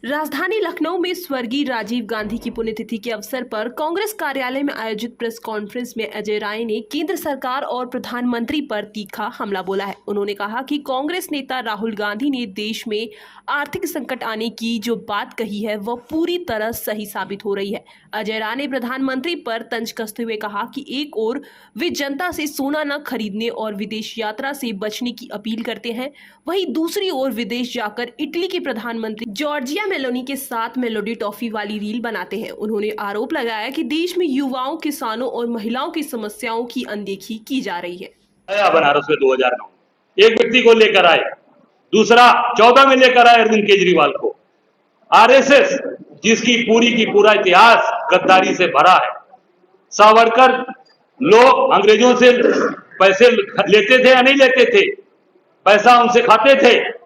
राजधानी लखनऊ में स्वर्गीय राजीव गांधी की पुण्यतिथि के अवसर पर कांग्रेस कार्यालय में आयोजित प्रेस कॉन्फ्रेंस में अजय राय ने केंद्र सरकार और प्रधानमंत्री पर तीखा हमला बोला है। उन्होंने कहा कि कांग्रेस नेता राहुल गांधी ने देश में आर्थिक संकट आने की जो बात कही है वह पूरी तरह सही साबित हो रही है। अजय राय ने प्रधानमंत्री पर तंज कसते हुए कहा कि एक ओर वे जनता से सोना न खरीदने और विदेश यात्रा से बचने की अपील करते हैं, वहीं दूसरी ओर विदेश जाकर इटली के प्रधानमंत्री जॉर्जिया मेलोनी के साथ मेलोडी टॉफी वाली रील बनाते हैं। उन्होंने आरोप लगाया कि देश में युवाओं, किसानों और महिलाओं की समस्याओं की अनदेखी की जा रही है। बनारस में 2009 एक व्यक्ति को लेकर आए, दूसरा 14 में लेकर आए अरविंद केजरीवाल को। आरएसएस जिसकी पूरी की पूरा इतिहास गद्दारी से भरा है। सावरकर लोग अंग्रेजों से पैसे लेते थे या नहीं लेते थे, पैसा उनसे खाते थे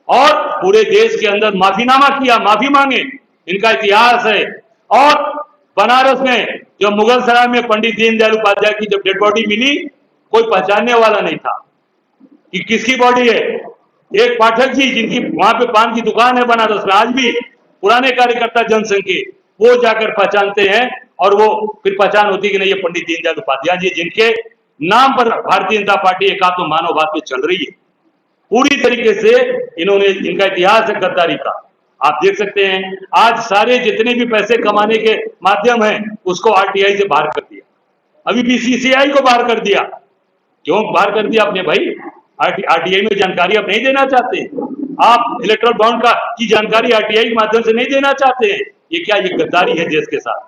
और पूरे देश के अंदर माफीनामा किया, माफी मांगे, इनका इतिहास है। और बनारस में जब मुगल सराय में पंडित दीनदयाल उपाध्याय की जब डेड बॉडी मिली, कोई पहचानने वाला नहीं था कि किसकी बॉडी है। एक पाठक जी जिनकी वहां पे पान की दुकान है बनारस में, आज भी पुराने कार्यकर्ता जनसंघ के, वो जाकर पहचानते हैं और वो फिर पहचान होती कि नहीं ये पंडित दीनदयाल उपाध्याय जी, जिनके नाम पर भारतीय जनता पार्टी एकात्म मानववाद में चल रही है। पूरी तरीके से इन्होंने, इनका इतिहास है गद्दारी का। आप देख सकते हैं आज सारे जितने भी पैसे कमाने के माध्यम हैं उसको आरटीआई से बाहर कर दिया। अभी बीसीसीआई को बाहर कर दिया। क्यों बाहर कर दिया आपने भाई? आरटीआई में जानकारी आप नहीं देना चाहते, आप इलेक्ट्रल बॉन्ड का की जानकारी आरटीआई के माध्यम से नहीं देना चाहते हैं। ये क्या, ये गद्दारी है देश के साथ।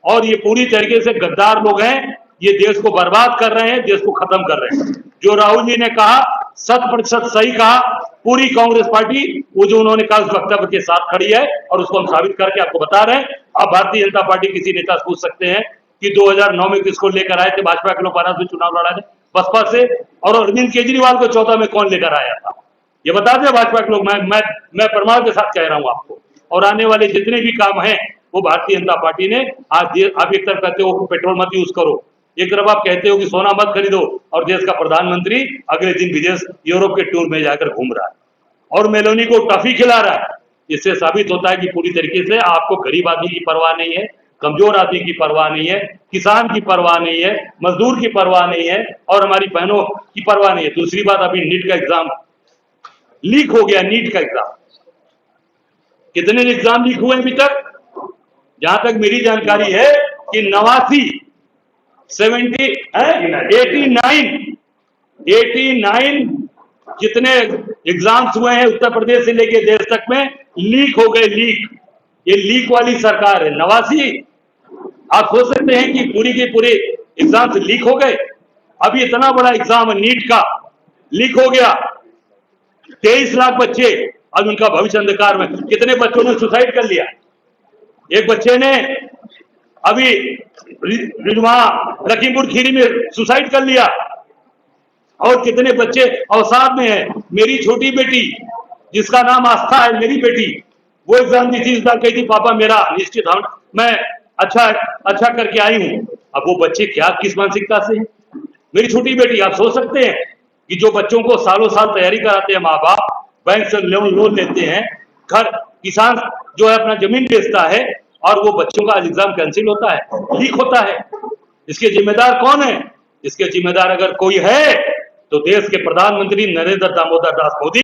और ये पूरी तरीके से गद्दार लोग हैं, ये देश को बर्बाद कर रहे हैं, देश को खत्म कर रहे हैं। जो राहुल जी ने कहा 100% सही कहा। पूरी कांग्रेस पार्टी वो जो उन्होंने कहा उस वक्तव्य के साथ खड़ी है और उसको हम साबित करके आपको बता रहे हैं। अब भारतीय जनता पार्टी किसी नेता से पूछ सकते हैं कि 2009 में किसको लेकर आए थे भाजपा के लोग बनारस में चुनाव लड़ा थे बसपा से, और अरविंद केजरीवाल को 14 में कौन लेकर आया था, ये बता दें भाजपा के लोग। मैं प्रमाण के साथ कह रहा हूं आपको। और आने वाले जितने भी काम हैं वो भारतीय जनता पार्टी ने आज, आप एक तरफ कहते हो पेट्रोल मत यूज करो, एक तरफ आप कहते हो कि सोना मत खरीदो, और देश का प्रधानमंत्री अगले दिन विदेश यूरोप के टूर में जाकर घूम रहा है और मेलोनी को टॉफी खिला रहा है। इससे साबित होता है कि पूरी तरीके से आपको गरीब आदमी की परवाह नहीं है, कमजोर आदमी की परवाह नहीं है, किसान की परवाह नहीं है, मजदूर की परवाह नहीं है और हमारी बहनों की परवाह नहीं है। दूसरी बात, अभी नीट का एग्जाम लीक हो गया। नीट का एग्जाम, कितने एग्जाम लीक हुए अभी तक? जहां तक मेरी जानकारी है कि 89 जितने एग्जाम्स हुए हैं उत्तर प्रदेश से लेके देश तक में लीक हो गए। लीक, ये लीक वाली सरकार है। 89, आप सोच सकते हैं कि पूरी के पूरे एग्जाम्स लीक हो गए। अभी इतना बड़ा एग्जाम है नीट का, लीक हो गया। 23 लाख बच्चे, अब उनका भविष्य अंधकार में। कितने बच्चों ने सुसाइड कर लिया? एक बच्चे ने अभी लखीमपुर खीरी में सुसाइड कर लिया। और कितने बच्चे अवसाद में हैं। मेरी छोटी बेटी जिसका नाम आस्था है, मेरी बेटी, वो एग्जाम दी थी, इस बार कही थी पापा मेरा निश्चित मैं अच्छा करके आई हूं। अब वो बच्चे क्या किस मानसिकता से हैं? मेरी छोटी बेटी, आप सोच सकते हैं कि जो बच्चों को सालों साल तैयारी कराते हैं माँ बाप, बैंक से लोन लेते हैं, घर किसान जो है अपना जमीन बेचता है, और वो बच्चों का एग्जाम कैंसिल होता है, लीक होता है। इसके जिम्मेदार कौन है? इसके जिम्मेदार अगर कोई है तो देश के प्रधानमंत्री नरेंद्र दामोदर दास मोदी।